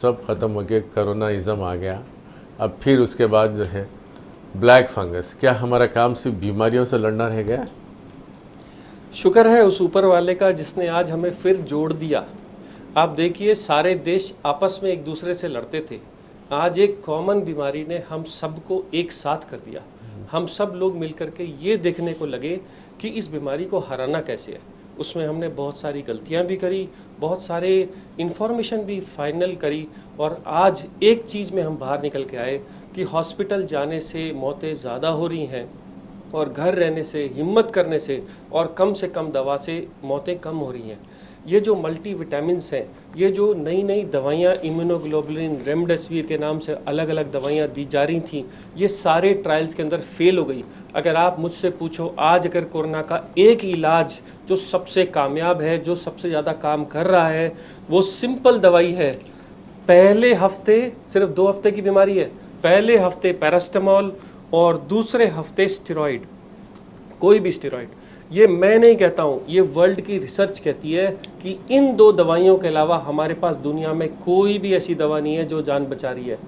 सब ख़त्म हो गया, कोरोनाइज़म आ गया। अब फिर उसके बाद जो है ब्लैक फंगस, क्या हमारा काम सिर्फ बीमारियों से लड़ना रह गया? शुक्र है उस ऊपर वाले का जिसने आज हमें फिर जोड़ दिया। आप देखिए, सारे देश आपस में एक दूसरे से लड़ते थे। आज एक कॉमन बीमारी ने हम सबको एक साथ कर दिया। हम सब लोग मिलकर के ये देखने को लगे कि इस बीमारी को हराना कैसे है। उसमें हमने बहुत सारी गलतियां भी करी, बहुत सारे इन्फॉर्मेशन भी फाइनल करी, और आज एक चीज़ में हम बाहर निकल के आए कि हॉस्पिटल जाने से मौतें ज़्यादा हो रही हैं और घर रहने से, हिम्मत करने से कम दवा से मौतें कम हो रही हैं। ये जो मल्टी विटामिन्स हैं, ये जो नई नई दवाइयाँ, इम्यूनोग्लोबुलिन, रेमडेसिविर के नाम से अलग अलग दवाइयाँ दी जा रही थी, ये सारे ट्रायल्स के अंदर फेल हो गई। अगर आप मुझसे पूछो आज अगर कोरोना का एक इलाज जो सबसे कामयाब है, जो सबसे ज़्यादा काम कर रहा है, वो सिंपल दवाई है। पहले हफ्ते, सिर्फ 2 हफ्ते की बीमारी है, पहले हफ्ते पैरास्टामोल और दूसरे हफ्ते स्टेरॉइड, कोई भी स्टेरॉइड। ये मैं नहीं कहता हूँ, ये वर्ल्ड की रिसर्च कहती है कि इन 2 दवाइयों के अलावा हमारे पास दुनिया में कोई भी ऐसी दवा नहीं है जो जान बचा रही है।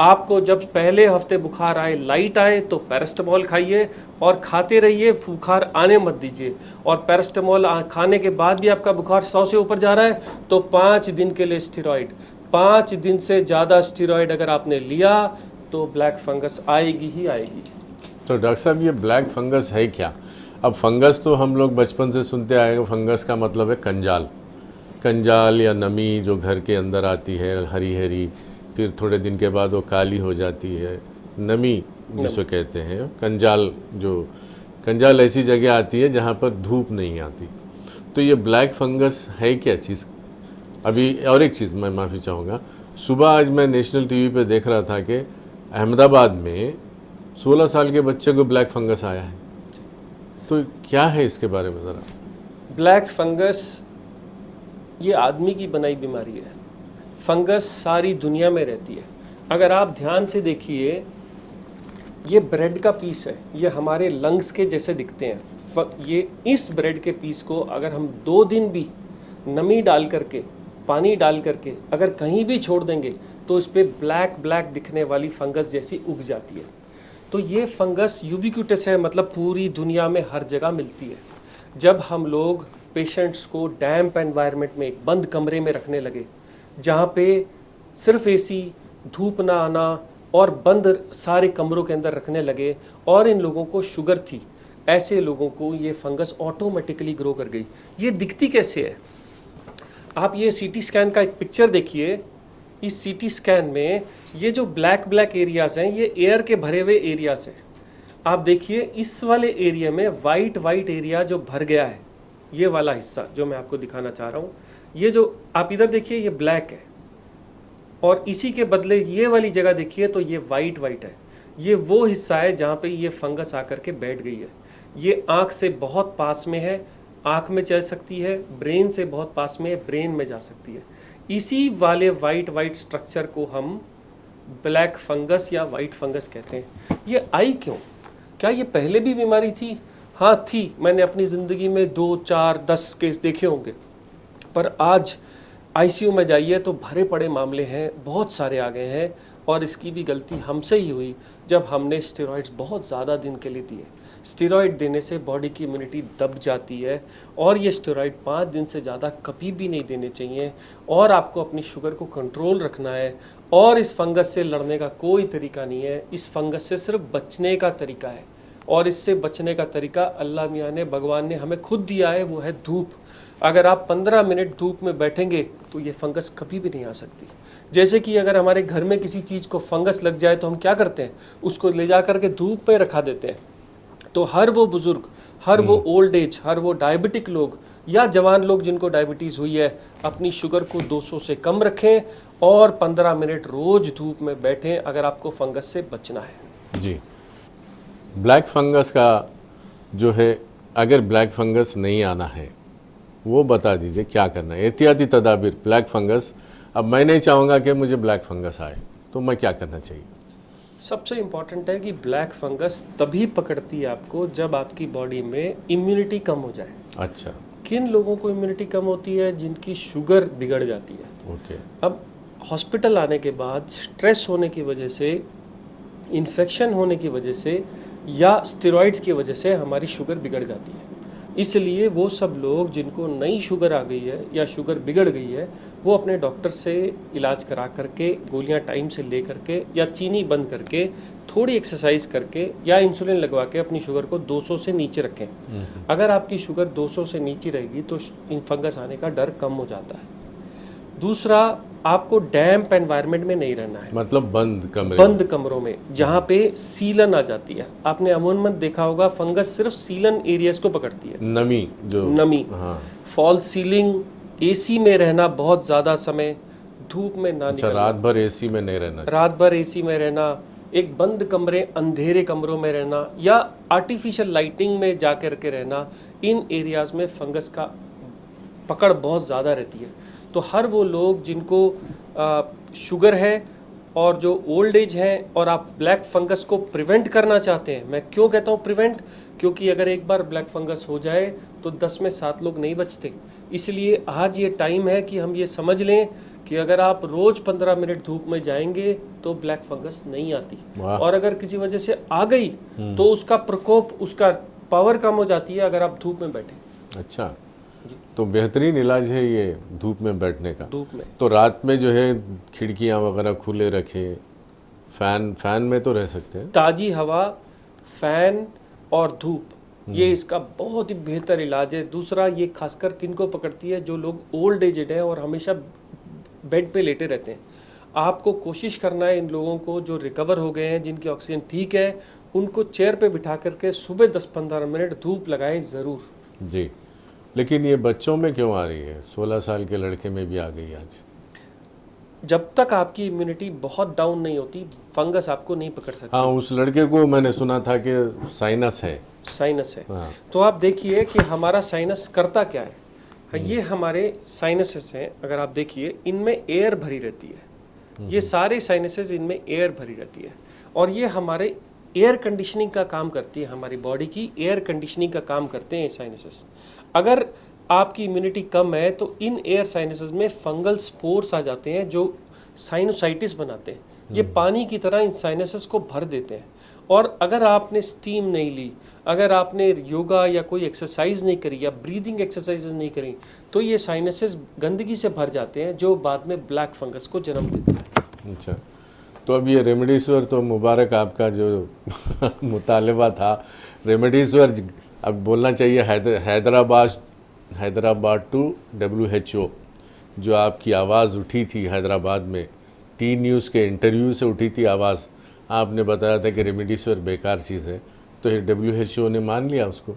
आपको जब पहले हफ्ते बुखार आए, लाइट आए, तो पैरास्टामोल खाइए और खाते रहिए, बुखार आने मत दीजिए। और पैरास्टामोल खाने के बाद भी आपका बुखार 100 से ऊपर जा रहा है तो 5 दिन के लिए स्टेरॉइड। 5 दिन से ज़्यादा स्टेरॉइड अगर आपने लिया तो ब्लैक फंगस आएगी ही आएगी। तो डॉक्टर साहब, ये ब्लैक फंगस है क्या? अब फंगस तो हम लोग बचपन से सुनते आए हैं, फंगस का मतलब है कंजाल। कंजाल या नमी जो घर के अंदर आती है, हरी हरी, फिर थोड़े दिन के बाद वो काली हो जाती है, नमी जिसको कहते हैं। कंजाल ऐसी जगह आती है जहाँ पर धूप नहीं आती। तो ये ब्लैक फंगस है क्या चीज़? अभी और एक चीज़ मैं माफ़ी चाहूँगा, सुबह आज मैं नेशनल टीवी पे देख रहा था कि अहमदाबाद में 16 साल के बच्चे को ब्लैक फंगस आया है। तो क्या है इसके बारे में ज़रा? ब्लैक फंगस ये आदमी की बनाई बीमारी है। फंगस सारी दुनिया में रहती है। अगर आप ध्यान से देखिए, ये ब्रेड का पीस है, ये हमारे लंग्स के जैसे दिखते हैं। ये इस ब्रेड के पीस को अगर हम 2 दिन भी नमी डाल करके, पानी डाल करके अगर कहीं भी छोड़ देंगे तो इस पर ब्लैक ब्लैक दिखने वाली फंगस जैसी उग जाती है। तो ये फंगस यूबिक्विटस है, मतलब पूरी दुनिया में हर जगह मिलती है। जब हम लोग पेशेंट्स को डैम्प एनवायरनमेंट में एक बंद कमरे में रखने लगे, जहाँ पे सिर्फ एसी, धूप ना आना और बंद सारे कमरों के अंदर रखने लगे, और इन लोगों को शुगर थी, ऐसे लोगों को ये फंगस ऑटोमेटिकली ग्रो कर गई। ये दिखती कैसे है? आप ये सीटी स्कैन का एक पिक्चर देखिए। इस सीटी स्कैन में ये जो ब्लैक ब्लैक एरियाज हैं, ये एयर के भरे हुए एरियाज हैं। आप देखिए, इस वाले एरिया में वाइट वाइट एरिया जो भर गया है, ये वाला हिस्सा जो मैं आपको दिखाना चाह रहा हूँ, ये जो आप इधर देखिए ये ब्लैक है, और इसी के बदले ये वाली जगह देखिए तो ये वाइट वाइट है। ये वो हिस्सा है जहाँ पे ये फंगस आकर के बैठ गई है। ये आँख से बहुत पास में है, आँख में चल सकती है, ब्रेन से बहुत पास में है, ब्रेन में जा सकती है। इसी वाले वाइट वाइट स्ट्रक्चर को हम ब्लैक फंगस या वाइट फंगस कहते हैं। ये आई क्यों? क्या ये पहले भी बीमारी थी? हाँ थी। मैंने अपनी ज़िंदगी में 2, 4, 10 केस देखे होंगे, पर आज आईसीयू में जाइए तो भरे पड़े मामले हैं, बहुत सारे आ गए हैं। और इसकी भी गलती हमसे ही हुई जब हमने स्टेरॉइड्स बहुत ज़्यादा दिन के लिए दिए। स्टेरॉइड देने से बॉडी की इम्यूनिटी दब जाती है, और ये स्टेरॉइड 5 दिन से ज़्यादा कभी भी नहीं देने चाहिए। और आपको अपनी शुगर को कंट्रोल रखना है, और इस फंगस से लड़ने का कोई तरीका नहीं है। इस फंगस से सिर्फ बचने का तरीका है, और इससे बचने का तरीका अल्लाह मियाँ ने, भगवान ने हमें खुद दिया है, वो है धूप। अगर आप 15 मिनट धूप में बैठेंगे तो ये फंगस कभी भी नहीं आ सकती। जैसे कि अगर हमारे घर में किसी चीज़ को फंगस लग जाए तो हम क्या करते हैं, उसको ले जा कर के धूप पे रखा देते हैं। तो हर वो बुज़ुर्ग, हर वो ओल्ड एज, हर वो डायबिटिक लोग या जवान लोग जिनको डायबिटीज़ हुई है, अपनी शुगर को 200 से कम रखें और 15 मिनट रोज़ धूप में बैठें अगर आपको फंगस से बचना है। जी, ब्लैक फंगस का जो है, अगर ब्लैक फंगस नहीं आना है वो बता दीजिए, क्या करना है? एहतियाती तदाबीर, ब्लैक फंगस, अब मैं नहीं चाहूँगा कि मुझे ब्लैक फंगस आए, तो मैं क्या करना चाहिए? सबसे इम्पॉर्टेंट है कि ब्लैक फंगस तभी पकड़ती है आपको जब आपकी बॉडी में इम्यूनिटी कम हो जाए। अच्छा। किन लोगों को इम्यूनिटी कम होती है? जिनकी शुगर बिगड़ जाती है। ओके। अब हॉस्पिटल आने के बाद स्ट्रेस होने की वजह से, इन्फेक्शन होने की वजह से या स्टेरॉइड्स की वजह से हमारी शुगर बिगड़ जाती है। इसलिए वो सब लोग जिनको नई शुगर आ गई है या शुगर बिगड़ गई है, वो अपने डॉक्टर से इलाज करा करके, गोलियां टाइम से ले करके या चीनी बंद करके, थोड़ी एक्सरसाइज करके या इंसुलिन लगवा के अपनी शुगर को 200 से नीचे रखें। अगर आपकी शुगर 200 से नीचे रहेगी तो फंगस आने का डर कम हो जाता है। दूसरा, आपको डैम्प एनवायरनमेंट में नहीं रहना है, मतलब बंद कमरों में जहाँ पे सीलन आ जाती है। आपने अमूमन देखा होगा फंगस सिर्फ सीलन एरियाज को पकड़ती है, नमी। हाँ। फॉल सीलिंग, एसी में रहना बहुत ज़्यादा समय, धूप में ना अच्छा, निकलना, रात भर एसी में नहीं रहना, रात भर एसी में रहना, एक बंद कमरे, अंधेरे कमरों में रहना या आर्टिफिशियल लाइटिंग में जा कर के रहना, इन एरियाज में फंगस का पकड़ बहुत ज़्यादा रहती है। तो हर वो लोग जिनको शुगर है और जो ओल्ड एज हैं और आप ब्लैक फंगस को प्रिवेंट करना चाहते हैं, मैं क्यों कहता हूँ प्रिवेंट, क्योंकि अगर एक बार ब्लैक फंगस हो जाए तो 10 में 7 लोग नहीं बचते। इसलिए आज ये टाइम है कि हम ये समझ लें कि अगर आप रोज 15 मिनट धूप में जाएंगे तो ब्लैक फंगस नहीं आती, और अगर किसी वजह से आ गई तो उसका प्रकोप, उसका पावर कम हो जाती है अगर आप धूप में बैठे। अच्छा, तो बेहतरीन इलाज है ये धूप में बैठने का। धूप में तो रात में जो है खिड़कियां वगैरह खुले रखें, फैन में तो रह सकते हैं। ताज़ी हवा, फैन और धूप, ये इसका बहुत ही बेहतर इलाज है। दूसरा, ये खासकर किनको पकड़ती है, जो लोग ओल्ड एजेड हैं और हमेशा बेड पे लेटे रहते हैं। आपको कोशिश करना है इन लोगों को जो रिकवर हो गए हैं, जिनकी ऑक्सीजन ठीक है, उनको चेयर पे बिठा करके सुबह 10-15 मिनट धूप लगाएं ज़रूर। जी, लेकिन ये बच्चों में क्यों आ रही है? 16 साल के लड़के में भी आ गई आज। जब तक आपकी इम्यूनिटी बहुत डाउन नहीं होती, फंगस आपको नहीं पकड़ सकती। हाँ, उस लड़के को मैंने सुना था कि साइनस है। साइनस है। हाँ। तो आप देखिए कि हमारा साइनस करता क्या है। ये हमारे साइनसेस हैं, अगर आप देखिए इनमें एयर भरी रहती है। ये सारे साइनसेस, इनमें एयर भरी रहती है और ये हमारे एयर कंडीशनिंग का काम करती है, हमारी बॉडी की एयर कंडीशनिंग का काम करते हैं साइनसेस। अगर आपकी इम्यूनिटी कम है तो इन एयर साइनसेस में फंगल स्पोर्स आ जाते हैं जो साइनोसाइटिस बनाते हैं। ये पानी की तरह इन साइनसेस को भर देते हैं। और अगर आपने स्टीम नहीं ली, अगर आपने योगा या कोई एक्सरसाइज नहीं करी या ब्रीदिंग एक्सरसाइजेज नहीं करी, तो ये साइनसेस गंदगी से भर जाते हैं जो बाद में ब्लैक फंगस को जन्म देते हैं। अच्छा, तो अब ये रेमडीसिविर तो मुबारक आपका जो मुतालबा था, रेमडीसिविर अब बोलना चाहिए हैदराबाद टू WHO, जो आपकी आवाज़ उठी थी हैदराबाद में, टी न्यूज़ के इंटरव्यू से उठी थी आवाज़। आपने बताया था कि रेमडीसिविर बेकार चीज़ है, तो ये WHO ने मान लिया उसको।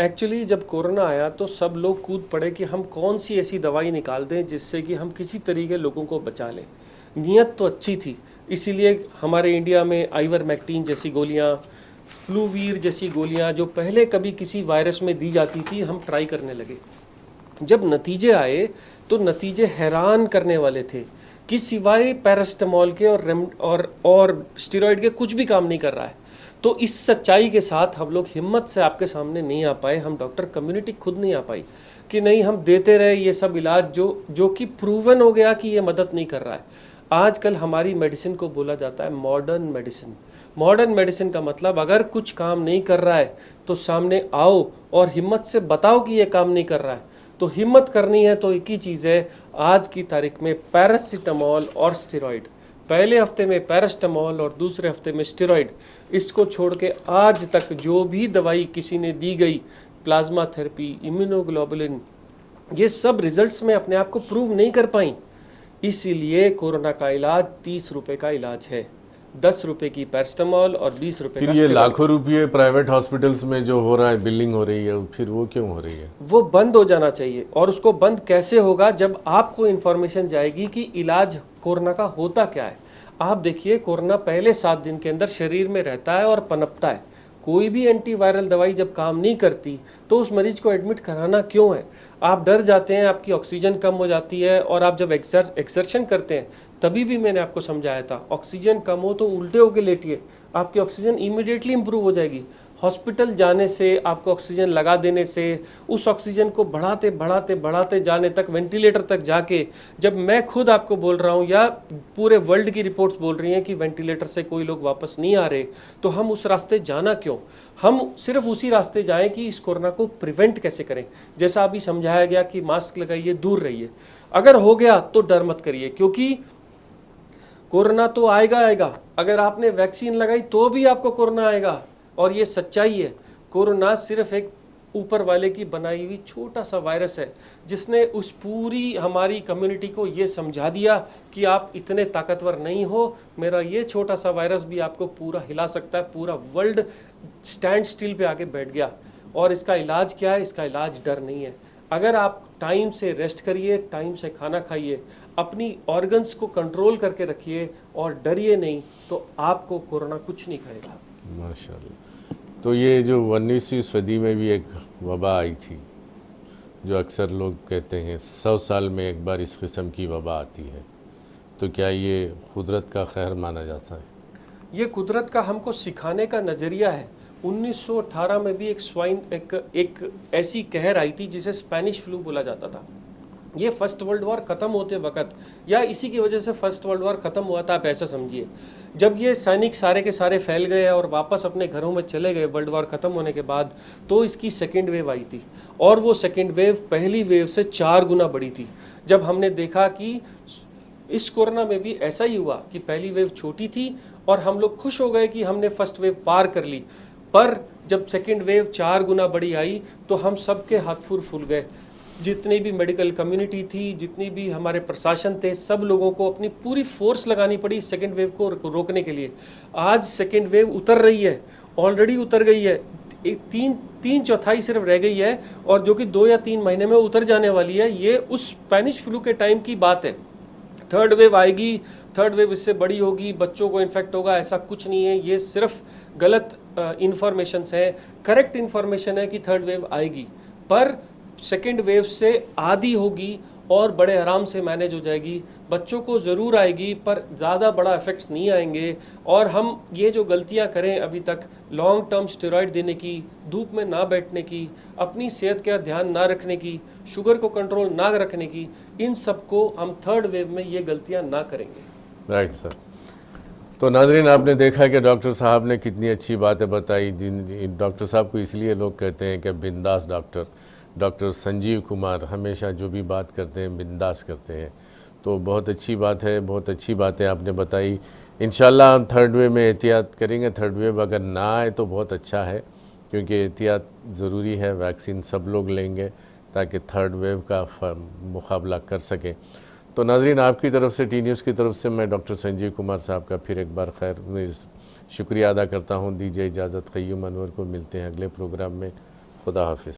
एक्चुअली जब कोरोना आया तो सब लोग कूद पड़े कि हम कौन सी ऐसी दवाई निकाल दें जिससे कि हम किसी तरीके लोगों को बचा लें। नीयत तो अच्छी थी, इसीलिए हमारे इंडिया में आइवरमेक्टिन जैसी गोलियां, फ्लूवीर जैसी गोलियां जो पहले कभी किसी वायरस में दी जाती थी, हम ट्राई करने लगे। जब नतीजे आए तो नतीजे हैरान करने वाले थे कि सिवाय पैरास्टामोल के और स्टेरॉइड के कुछ भी काम नहीं कर रहा है। तो इस सच्चाई के साथ हम लोग हिम्मत से आपके सामने नहीं आ पाए, हम डॉक्टर कम्युनिटी खुद नहीं आ पाई कि नहीं, हम देते रहे ये सब इलाज जो कि प्रूवन हो गया कि ये मदद नहीं कर रहा है। आजकल हमारी मेडिसिन को बोला जाता है मॉडर्न मेडिसिन। मॉडर्न मेडिसिन का मतलब अगर कुछ काम नहीं कर रहा है तो सामने आओ और हिम्मत से बताओ कि ये काम नहीं कर रहा है। तो हिम्मत करनी है तो एक ही चीज़ है आज की तारीख में, पैरासीटामोल और स्टेरॉइड। पहले हफ्ते में पैरास्टामोल और दूसरे हफ्ते में स्टेरॉइड। इसको छोड़ के आज तक जो भी दवाई किसी ने दी गई, प्लाज्मा थेरेपी, इम्यूनोग्लोबुलिन, ये सब रिजल्ट्स में अपने आप को प्रूव नहीं कर पाई। इसीलिए कोरोना का इलाज 30 रुपए का इलाज है, 10 रुपए की पैरास्टामोल और 20 रुपए का फिर ये लाखों रुपये प्राइवेट हॉस्पिटल्स में जो हो रहा है, बिलिंग हो रही है, फिर वो क्यों हो रही है? वो बंद हो जाना चाहिए। और उसको बंद कैसे होगा? जब आपको इन्फॉर्मेशन जाएगी कि इलाज कोरोना का होता क्या है। आप देखिए, कोरोना पहले 7 दिन के अंदर शरीर में रहता है और पनपता है। कोई भी एंटीवायरल दवाई जब काम नहीं करती तो उस मरीज को एडमिट कराना क्यों है? आप डर जाते हैं, आपकी ऑक्सीजन कम हो जाती है, और आप जब एक्सर्शन करते हैं तभी भी मैंने आपको समझाया था, ऑक्सीजन कम हो तो उल्टे होकर लेटिए, आपकी ऑक्सीजन इमीडिएटली इंप्रूव हो जाएगी। हॉस्पिटल जाने से, आपको ऑक्सीजन लगा देने से, उस ऑक्सीजन को बढ़ाते बढ़ाते बढ़ाते जाने तक, वेंटिलेटर तक जाके, जब मैं खुद आपको बोल रहा हूँ या पूरे वर्ल्ड की रिपोर्ट्स बोल रही हैं कि वेंटिलेटर से कोई लोग वापस नहीं आ रहे, तो हम उस रास्ते जाना क्यों? हम सिर्फ उसी रास्ते जाएं कि इस कोरोना को प्रिवेंट कैसे करें। जैसा अभी समझाया गया कि मास्क लगाइए, दूर रहिए। अगर हो गया तो डर मत करिए, क्योंकि कोरोना तो आएगा आएगा। अगर आपने वैक्सीन लगाई तो भी आपको कोरोना आएगा, और ये सच्चाई है। कोरोना सिर्फ एक ऊपर वाले की बनाई हुई छोटा सा वायरस है, जिसने उस पूरी हमारी कम्युनिटी को ये समझा दिया कि आप इतने ताकतवर नहीं हो, मेरा ये छोटा सा वायरस भी आपको पूरा हिला सकता है। पूरा वर्ल्ड स्टैंड स्टिल पे आके बैठ गया। और इसका इलाज क्या है? इसका इलाज डर नहीं है। अगर आप टाइम से रेस्ट करिए, टाइम से खाना खाइए, अपनी ऑर्गन्स को कंट्रोल करके रखिए और डरिए नहीं, तो आपको कोरोना कुछ नहीं करेगा। माशाल्लाह। तो ये जो 19वीं सदी में भी एक वबा आई थी, जो अक्सर लोग कहते हैं 100 साल में एक बार इस किस्म की वबा आती है, तो क्या ये कुदरत का खैर माना जाता है? ये कुदरत का हमको सिखाने का नज़रिया है। 1918 में भी एक ऐसी कहर आई थी जिसे स्पेनिश फ्लू बोला जाता था। ये फर्स्ट वर्ल्ड वॉर ख़त्म होते वक्त, या इसी की वजह से फर्स्ट वर्ल्ड वॉर ख़त्म हुआ था, आप ऐसा समझिए। जब ये सैनिक सारे के सारे फैल गए और वापस अपने घरों में चले गए वर्ल्ड वॉर ख़त्म होने के बाद, तो इसकी सेकेंड वेव आई थी। और वो सेकेंड वेव पहली वेव से 4 गुना बड़ी थी। जब हमने देखा कि इस कोरोना में भी ऐसा ही हुआ कि पहली वेव छोटी थी और हम लोग खुश हो गए कि हमने फर्स्ट वेव पार कर ली, पर जब सेकेंड वेव 4 गुना बड़ी आई तो हम सबके हाथ फूल गए। जितनी भी मेडिकल कम्युनिटी थी, जितनी भी हमारे प्रशासन थे, सब लोगों को अपनी पूरी फोर्स लगानी पड़ी सेकेंड वेव को रोकने के लिए। आज सेकेंड वेव उतर रही है, ऑलरेडी उतर गई है, तीन चौथाई सिर्फ रह गई है, और जो कि 2 या 3 महीने में उतर जाने वाली है। ये उस स्पेनिश फ्लू के टाइम की बात है। थर्ड वेव आएगी, थर्ड वेव इससे बड़ी होगी, बच्चों को इन्फेक्ट होगा, ऐसा कुछ नहीं है। ये सिर्फ गलत इन्फॉर्मेशन है। करेक्ट इन्फॉर्मेशन है कि थर्ड वेव आएगी, पर सेकेंड वेव से आधी होगी और बड़े आराम से मैनेज हो जाएगी। बच्चों को ज़रूर आएगी, पर ज़्यादा बड़ा इफेक्ट्स नहीं आएंगे। और हम ये जो गलतियां करें अभी तक, लॉन्ग टर्म स्टेरॉइड देने की, धूप में ना बैठने की, अपनी सेहत का ध्यान ना रखने की, शुगर को कंट्रोल ना रखने की, इन सब को हम थर्ड वेव में ये गलतियां ना करेंगे। Right sir. तो नाज़रीन, आपने देखा कि डॉक्टर साहब ने कितनी अच्छी बातें बताई। जिन डॉक्टर साहब को इसलिए लोग कहते हैं कि बिंदास डॉक्टर संजीव कुमार हमेशा जो भी बात करते हैं बिंदास करते हैं। तो बहुत अच्छी बात है, बहुत अच्छी बातें आपने बताई। इंशाल्लाह हम थर्ड वेव में एहतियात करेंगे। थर्ड वेव अगर ना आए तो बहुत अच्छा है, क्योंकि एहतियात ज़रूरी है। वैक्सीन सब लोग लेंगे ताकि थर्ड वेव का मुकाबला कर सकें। तो नाज़रीन, आपकी तरफ से, टी न्यूज़ की तरफ से, मैं डॉक्टर संजीव कुमार साहब का फिर एक बार खैर शुक्रिया अदा करता हूँ। दीजिए इजाज़त। क़य्यूम अनवर को मिलते हैं अगले प्रोग्राम में। खुदा हाफिज़।